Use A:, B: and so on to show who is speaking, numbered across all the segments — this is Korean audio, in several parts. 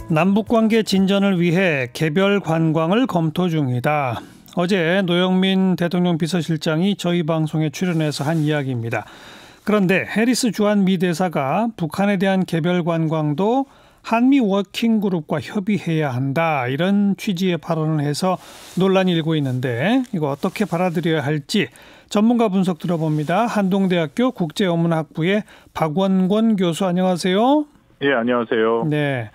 A: 남북관계 진전을 위해 개별 관광을 검토 중이다. 어제 노영민 대통령 비서실장이 저희 방송에 출연해서 한 이야기입니다. 그런데 해리스 주한 미 대사가 북한에 대한 개별 관광도 한미 워킹그룹과 협의해야 한다, 이런 취지의 발언을 해서 논란이 일고 있는데 이거 어떻게 받아들여야 할지 전문가 분석 들어봅니다. 한동대학교 국제어문학부의 박원권 교수, 안녕하세요.
B: 예, 안녕하세요.
A: 네,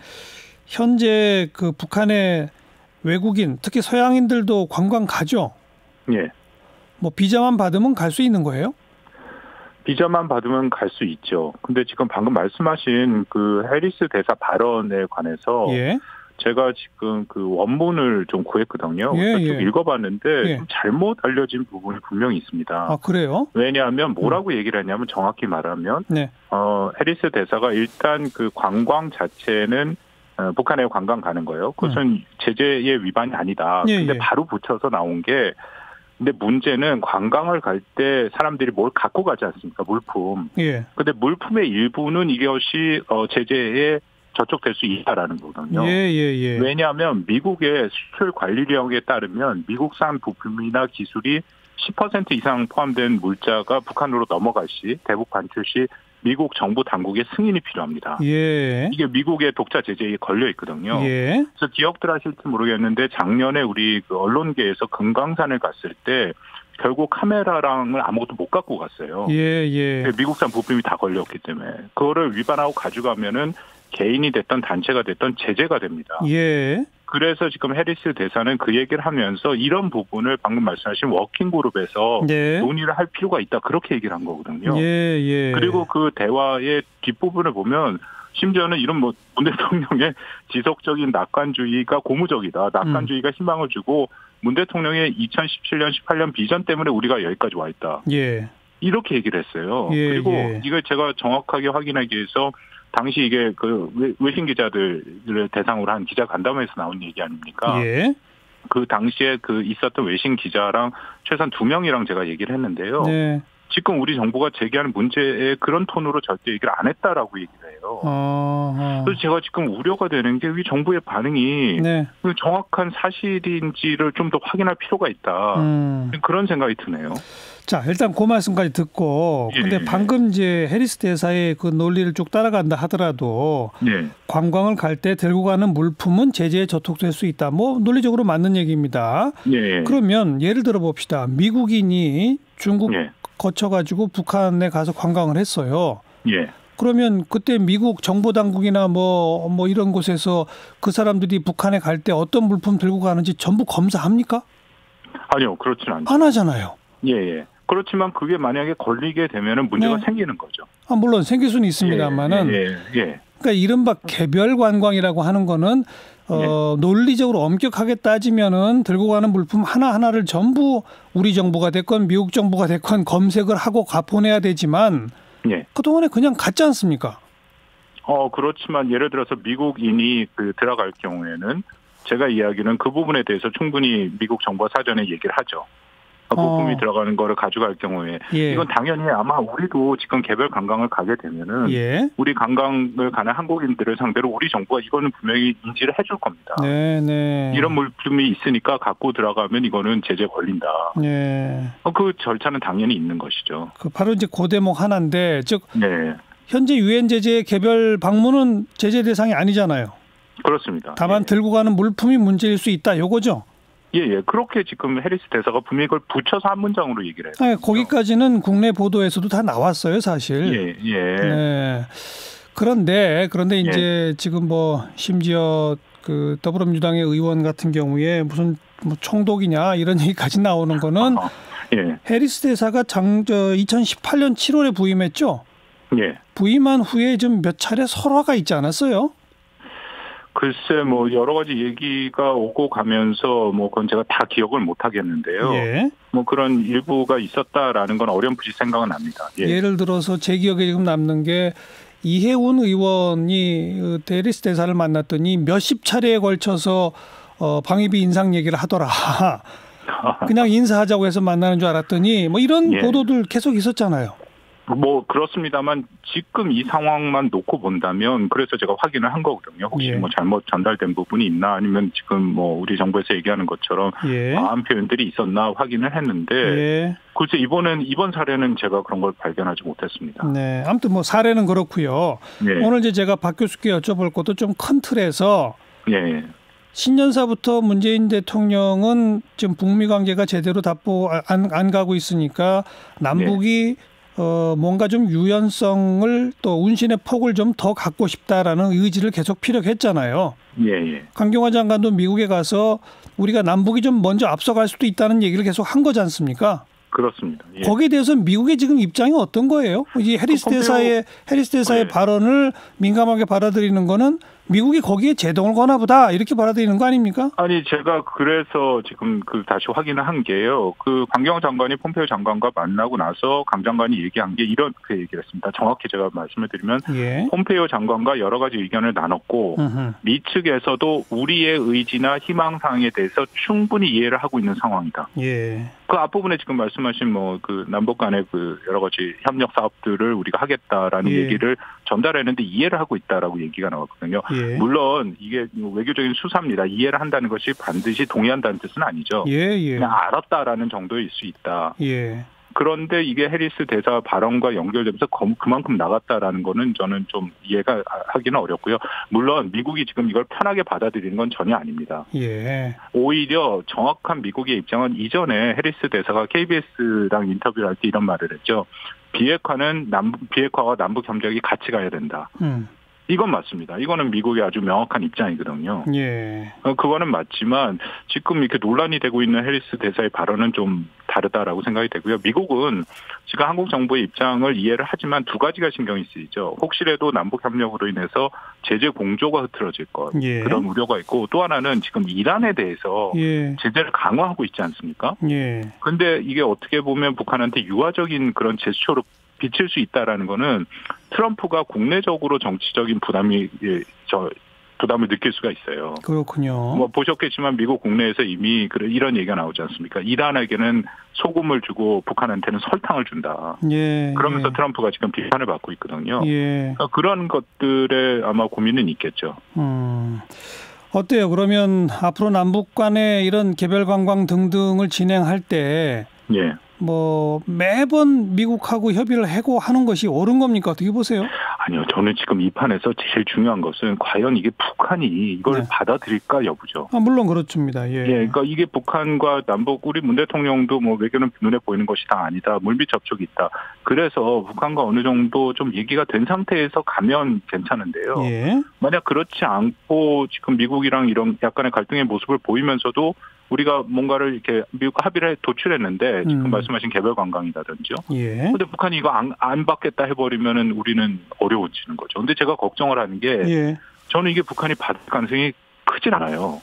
A: 현재 그 북한의 외국인, 특히 서양인들도 관광 가죠?
B: 예.
A: 뭐 비자만 받으면 갈 수 있는 거예요?
B: 비자만 받으면 갈 수 있죠. 근데 지금 방금 말씀하신 그 해리스 대사 발언에 관해서
A: 예.
B: 제가 지금 그 원문을 좀 구했거든요.
A: 예,
B: 좀
A: 예.
B: 읽어봤는데
A: 예.
B: 좀 잘못 알려진 부분이 분명히 있습니다.
A: 아, 그래요?
B: 왜냐하면 뭐라고 얘기를 했냐면, 정확히 말하면
A: 네.
B: 해리스 대사가 일단 그 관광 자체는 북한에 관광 가는 거예요. 그것은 제재의 위반이 아니다.
A: 예,
B: 근데
A: 예.
B: 바로 붙여서 나온 게, 근데 문제는 관광을 갈 때 사람들이 뭘 갖고 가지 않습니까? 물품.
A: 예.
B: 근데 물품의 일부는 이것이 제재에 저촉될 수 있다라는 거거든요.
A: 예.
B: 왜냐하면 미국의 수출 관리령에 따르면 미국산 부품이나 기술이 10% 이상 포함된 물자가 북한으로 넘어갈 시, 대북 반출 시 미국 정부 당국의 승인이 필요합니다.
A: 예.
B: 이게 미국의 독자 제재에 걸려 있거든요.
A: 예.
B: 그래서 기억들 하실지 모르겠는데, 작년에 우리 그 언론계에서 금강산을 갔을 때 결국 카메라랑을 아무것도 못 갖고 갔어요.
A: 예.
B: 미국산 부품이 다 걸렸기 때문에 그거를 위반하고 가져가면은 개인이 됐던 단체가 됐던 제재가 됩니다.
A: 예.
B: 그래서 지금 해리스 대사는 그 얘기를 하면서 이런 부분을 방금 말씀하신 워킹그룹에서
A: 네.
B: 논의를 할 필요가 있다, 그렇게 얘기를 한 거거든요.
A: 예.
B: 그리고 그 대화의 뒷부분을 보면 심지어는 이런 문 대통령의 지속적인 낙관주의가 고무적이다. 낙관주의가 희망을 주고 문 대통령의 2017년, 18년 비전 때문에 우리가 여기까지 와 있다.
A: 예.
B: 이렇게 얘기를 했어요.
A: 예,
B: 그리고
A: 예.
B: 이걸 제가 정확하게 확인하기 위해서 당시 이게 그 외신 기자들을 대상으로 한 기자 간담회에서 나온 얘기 아닙니까?
A: 예.
B: 그 당시에 그 있었던 외신 기자랑 최소한 2명이랑 제가 얘기를 했는데요.
A: 네.
B: 지금 우리 정부가 제기하는 문제에 그런 톤으로 절대 얘기를 안 했다라고 얘기를 해요. 그래서 제가 지금 우려가 되는 게, 이 정부의 반응이
A: 네.
B: 정확한 사실인지를 좀 더 확인할 필요가 있다. 그런 생각이 드네요.
A: 자, 일단 그 말씀까지 듣고, 근데
B: 예.
A: 방금 이제 해리스 대사의 그 논리를 쭉 따라간다 하더라도
B: 네.
A: 관광을 갈 때 들고 가는 물품은 제재에 저촉될 수 있다. 뭐 논리적으로 맞는 얘기입니다.
B: 네.
A: 그러면 예를 들어 봅시다. 미국인이 중국
B: 네.
A: 거쳐가지고 북한에 가서 관광을 했어요.
B: 예.
A: 그러면 그때 미국 정보 당국이나 뭐 이런 곳에서 그 사람들이 북한에 갈 때 어떤 물품 들고 가는지 전부 검사합니까?
B: 아니요, 그렇지는 않죠.
A: 안 하잖아요.
B: 예. 그렇지만 그게 만약에 걸리게 되면은 문제가
A: 네.
B: 생기는 거죠.
A: 물론 생길 수는 있습니다만은.
B: 예.
A: 그러니까 이른바 개별 관광이라고 하는 거는 논리적으로 엄격하게 따지면은 들고 가는 물품 하나하나를 전부 우리 정부가 됐건 미국 정부가 됐건 검색을 하고 보내야 되지만
B: 예.
A: 그동안에 그냥 갔지 않습니까?
B: 그렇지만 예를 들어서 미국인이 들어갈 경우에는 제가 이야기는 그 부분에 대해서 충분히 미국 정부가 사전에 얘기를 하죠. 부품이 들어가는 거를 가져갈 경우에
A: 예.
B: 이건 당연히 아마 우리도 지금 개별 관광을 가게 되면은
A: 예.
B: 우리 관광을 가는 한국인들을 상대로 우리 정부가 이거는 분명히 인지를 해줄 겁니다.
A: 네.
B: 이런 물품이 있으니까 갖고 들어가면 이거는 제재 걸린다.
A: 네.
B: 그 절차는 당연히 있는 것이죠.
A: 바로 이제 그 대목 하나인데, 즉
B: 네.
A: 현재 유엔 제재 개별 방문은 제재 대상이 아니잖아요.
B: 그렇습니다.
A: 다만 들고 가는 물품이 문제일 수 있다, 요거죠?
B: 예. 그렇게 지금 해리스 대사가 분명히 그걸 붙여서 한 문장으로 얘기를 해요.
A: 네, 거기까지는 국내 보도에서도 다 나왔어요, 사실.
B: 예.
A: 네. 그런데 이제 지금 심지어 그 더불어민주당의 의원 같은 경우에 무슨 총독이냐 이런 얘기까지 나오는 거는
B: 예.
A: 해리스 대사가 2018년 7월에 부임했죠.
B: 예.
A: 부임한 후에 좀 몇 차례 설화가 있지 않았어요?
B: 글쎄, 여러 가지 얘기가 오고 가면서, 그건 제가 다 기억을 못 하겠는데요.
A: 예.
B: 그런 일부가 있었다라는 건 어렴풋이 생각은 납니다. 예.
A: 예를 들어서 제 기억에 지금 남는 게 이해운 의원이 해리스 대사를 만났더니 몇십 차례에 걸쳐서 방위비 인상 얘기를 하더라. 그냥 인사하자고 해서 만나는 줄 알았더니 이런 보도들 계속 있었잖아요.
B: 뭐 그렇습니다만 지금 이 상황만 놓고 본다면 그래서 제가 확인을 한 거거든요. 혹시
A: 예.
B: 뭐 잘못 전달된 부분이 있나 아니면 지금 뭐 우리 정부에서 얘기하는 것처럼
A: 예.
B: 과한 표현들이 있었나 확인을 했는데
A: 예.
B: 글쎄 이번 사례는 제가 그런 걸 발견하지 못했습니다.
A: 네. 아무튼 뭐 사례는 그렇고요.
B: 예.
A: 오늘 이제 제가 박 교수께 여쭤볼 것도 좀 큰 틀에서
B: 예.
A: 신년사부터 문재인 대통령은 지금 북미 관계가 제대로 안 가고 있으니까 남북이 뭔가 좀 유연성을 또 운신의 폭을 좀 더 갖고 싶다라는 의지를 계속 피력했잖아요.
B: 예.
A: 강경화 장관도 미국에 가서 우리가 남북이 좀 먼저 앞서갈 수도 있다는 얘기를 계속 한 거지 않습니까?
B: 그렇습니다. 예.
A: 거기에 대해서 미국의 지금 입장이 어떤 거예요? 이 해리스 대사의 발언을 민감하게 받아들이는 거는 미국이 거기에 제동을 거나 보다 이렇게 받아들이는 거 아닙니까?
B: 아니 제가 그래서 지금 다시 확인을 한 게요. 강경화 장관이 폼페이오 장관과 만나고 나서 강 장관이 얘기한 게 이런 얘기를 했습니다. 정확히 제가 말씀을 드리면
A: 예.
B: 폼페이오 장관과 여러 가지 의견을 나눴고 미 측에서도 우리의 의지나 희망사항에 대해서 충분히 이해를 하고 있는 상황이다.
A: 예.
B: 그 앞부분에 지금 말씀하신 남북 간의 여러 가지 협력 사업들을 우리가 하겠다라는 얘기를 전달했는데 이해를 하고 있다라고 얘기가 나왔거든요.
A: 예.
B: 물론 이게 외교적인 수사입니다. 이해를 한다는 것이 반드시 동의한다는 뜻은 아니죠. 그냥 알았다라는 정도일 수 있다.
A: 예.
B: 그런데 이게 해리스 대사 발언과 연결되면서 그만큼 나갔다라는 거는 저는 좀 이해가 하기는 어렵고요. 물론 미국이 지금 이걸 편하게 받아들이는 건 전혀 아닙니다.
A: 예.
B: 오히려 정확한 미국의 입장은 이전에 해리스 대사가 KBS랑 인터뷰를 할 때 이런 말을 했죠. 비핵화와 남북 협력이 같이 가야 된다. 이건 맞습니다. 이거는 미국의 아주 명확한 입장이거든요.
A: 예.
B: 그거는 맞지만 지금 이렇게 논란이 되고 있는 해리스 대사의 발언은 좀 다르다라고 생각이 되고요. 미국은 지금 한국 정부의 입장을 이해를 하지만 두 가지가 신경이 쓰이죠. 혹시라도 남북 협력으로 인해서 제재 공조가 흐트러질 것 그런 우려가 있고 또 하나는 지금 이란에 대해서 제재를 강화하고 있지 않습니까? 그런데 이게 어떻게 보면 북한한테 유화적인 그런 제스처로 비칠 수 있다라는 거는 트럼프가 국내적으로 정치적인 부담을 느낄 수가 있어요.
A: 그렇군요.
B: 보셨겠지만 미국 국내에서 이미 이런 얘기가 나오지 않습니까? 이란에게는 소금을 주고 북한한테는 설탕을 준다. 그러면서 트럼프가 지금 비판을 받고 있거든요. 그러니까 그런 것들에 아마 고민은 있겠죠.
A: 어때요? 그러면 앞으로 남북 간의 이런 개별 관광 등등을 진행할 때 매번 미국하고 협의를 하고 하는 것이 옳은 겁니까? 어떻게 보세요?
B: 아니요. 저는 지금 이 판에서 제일 중요한 것은 과연 이게 북한이 이걸 받아들일까 여부죠.
A: 물론 그렇습니다.
B: 그러니까 이게 북한과 남북 우리 문 대통령도 외교는 눈에 보이는 것이 다 아니다. 물밑 접촉이 있다. 그래서 북한과 어느 정도 좀 얘기가 된 상태에서 가면 괜찮은데요. 만약 그렇지 않고 지금 미국이랑 이런 약간의 갈등의 모습을 보이면서도 우리가 뭔가를 이렇게 미국과 합의를 도출했는데 지금 말씀하신 개별 관광이라든지요. 그런데 북한이 이거 안 받겠다 해버리면은 우리는 어려워지는 거죠. 그런데 제가 걱정을 하는 게 저는 이게 북한이 받을 가능성이 크진 않아요.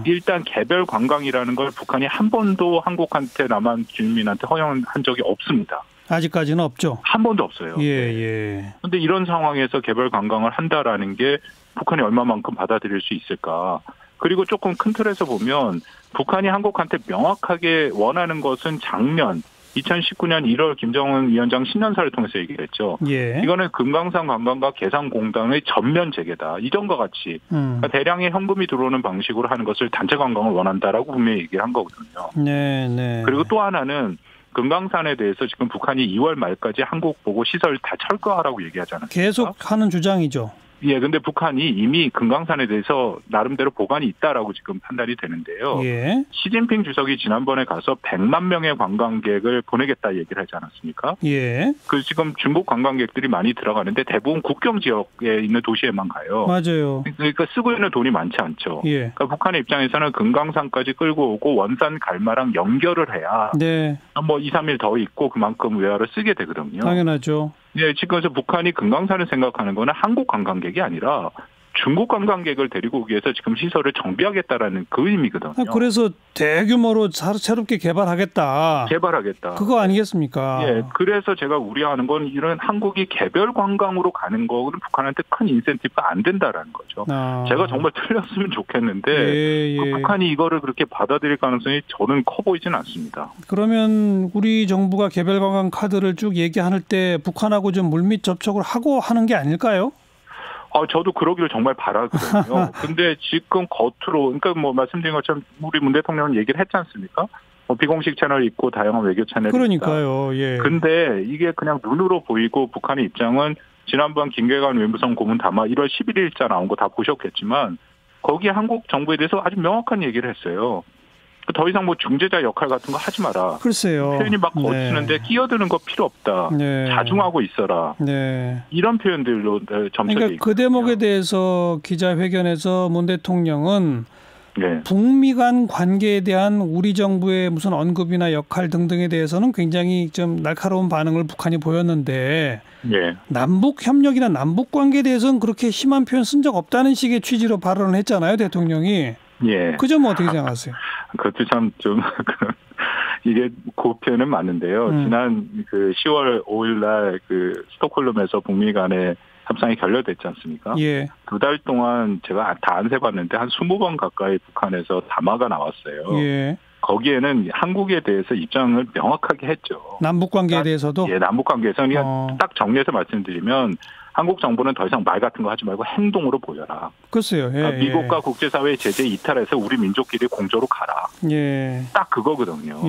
B: 일단 개별 관광이라는 걸 북한이 한 번도 한국한테 남한 주민한테 허용한 적이 없습니다.
A: 아직까지는 없죠.
B: 한 번도 없어요. 그런데 이런 상황에서 개별 관광을 한다라는 게 북한이 얼마만큼 받아들일 수 있을까? 그리고 조금 큰 틀에서 보면 북한이 한국한테 명확하게 원하는 것은 작년 2019년 1월 김정은 위원장 신년사를 통해서 얘기를 했죠. 이거는 금강산 관광과 개성공단의 전면 재개다. 이전과 같이 그러니까 대량의 현금이 들어오는 방식으로 하는 것을 단체 관광을 원한다라고 분명히 얘기를 한 거거든요. 그리고 또 하나는 금강산에 대해서 지금 북한이 2월 말까지 한국 보고 시설 다 철거하라고 얘기하지 않았습니까?
A: 계속 하는 주장이죠.
B: 근데 북한이 이미 금강산에 대해서 나름대로 보관이 있다라고 지금 판단이 되는데요. 시진핑 주석이 지난번에 가서 100만 명의 관광객을 보내겠다 얘기를 하지 않았습니까? 지금 중국 관광객들이 많이 들어가는데 대부분 국경 지역에 있는 도시에만 가요.
A: 맞아요.
B: 그러니까 쓰고 있는 돈이 많지 않죠. 그러니까 북한의 입장에서는 금강산까지 끌고 오고 원산 갈마랑 연결을 해야 2, 3일 더 있고 그만큼 외화를 쓰게 되거든요.
A: 당연하죠.
B: 지금 그래서 북한이 금강산을 생각하는 거는 한국 관광객이 아니라 중국 관광객을 데리고 오기 위해서 지금 시설을 정비하겠다라는 그 의미거든요.
A: 그래서 대규모로 새롭게 개발하겠다. 그거 아니겠습니까?
B: 예, 그래서 제가 우려하는 건 이런 한국이 개별 관광으로 가는 거는 북한한테 큰 인센티브가 안 된다라는 거죠. 제가 정말 틀렸으면 좋겠는데 그 북한이 이거를 그렇게 받아들일 가능성이 저는 커 보이지는 않습니다.
A: 그러면 우리 정부가 개별 관광 카드를 쭉 얘기할 때 북한하고 좀 물밑 접촉을 하고 하는 게 아닐까요?
B: 저도 그러기를 정말 바라거든요. 근데 지금 겉으로, 그러니까 뭐 말씀드린 것처럼 우리 문 대통령은 얘기를 했지 않습니까? 비공식 채널이 있고 다양한 외교 채널이
A: 그러니까요. 예.
B: 근데 이게 그냥 눈으로 보이고 북한의 입장은 지난번 김계관 외무성 고문 담화 1월 11일자 나온 거 다 보셨겠지만 거기에 한국 정부에 대해서 아주 명확한 얘기를 했어요. 더 이상 뭐 중재자 역할 같은 거 하지 마라.
A: 글쎄요.
B: 표현이 막 거치는데 끼어드는 거 필요 없다. 자중하고 있어라. 이런 표현들로 점쳐져
A: 그러니까 그 대목에 대해서 기자회견에서 문 대통령은 북미 간 관계에 대한 우리 정부의 무슨 언급이나 역할 등등에 대해서는 굉장히 좀 날카로운 반응을 북한이 보였는데 남북 협력이나 남북 관계에 대해서는 그렇게 심한 표현 쓴 적 없다는 식의 취지로 발언을 했잖아요, 대통령이. 그 점은 어떻게 생각하세요?
B: 그것도 참 좀 이게 그 표현은 맞는데요. 지난 그 10월 5일 날 그 스톡홀름에서 북미 간의 협상이 결렬됐지 않습니까? 2달 동안 제가 다 안 세봤는데 한 20번 가까이 북한에서 담화가 나왔어요. 거기에는 한국에 대해서 입장을 명확하게 했죠.
A: 남북 관계에 대해서도?
B: 남북 관계에서 그냥 딱 정리해서 말씀드리면 한국 정부는 더 이상 말 같은 거 하지 말고 행동으로 보여라.
A: 글쎄요.
B: 미국과 국제사회의 제재 이탈해서 우리 민족끼리 공조로 가라. 딱 그거거든요.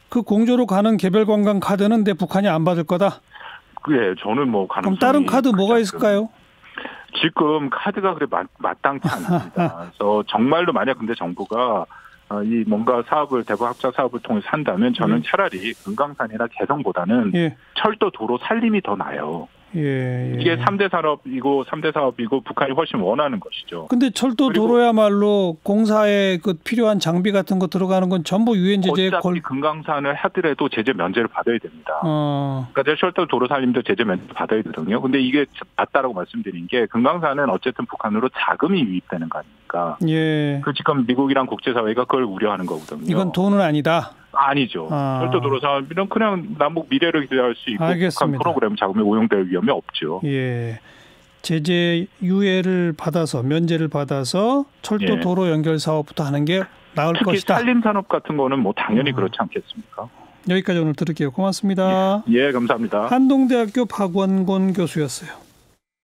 A: 그 공조로 가는 개별 관광 카드는 내 북한이 안 받을 거다?
B: 저는 뭐 가능성이.
A: 그럼 다른 카드 뭐가 있을까요?
B: 지금 카드가 그래 마땅치 않습니다. 그래서 정말로 만약 근데 정부가 이 뭔가 사업을 대북 확장 사업을 통해서 한다면 저는 차라리 금강산이나 개성보다는 철도 도로 살림이 더 나아요. 이게 3대 산업이고 3대 사업이고 북한이 훨씬 원하는 것이죠.
A: 근데 철도 도로야말로 공사에 그 필요한 장비 같은 거 들어가는 건 전부 유엔 제재에
B: 어차피 금강산을 하더라도 제재 면제를 받아야 됩니다. 그러니까 철도 도로 살림도 제재 면제를 받아야 되거든요. 근데 이게 맞다라고 말씀드린 게 금강산은 어쨌든 북한으로 자금이 유입되는 거 아닙니까? 그 지금 미국이랑 국제사회가 그걸 우려하는 거거든요.
A: 이건 돈은 아니다.
B: 아니죠. 철도 도로 사업이면 그냥 남북 미래를 기대할 수 있고 북한 프로그램 자금이 오용될 위험이 없죠.
A: 제재 유예를 받아서 면제를 받아서 철도 도로 연결 사업부터 하는 게 나을 것이다.
B: 특히 산림 산업 같은 거는 뭐 당연히 그렇지 않겠습니까?
A: 여기까지 오늘 들을게요. 고맙습니다.
B: 감사합니다.
A: 한동대학교 박원곤 교수였어요.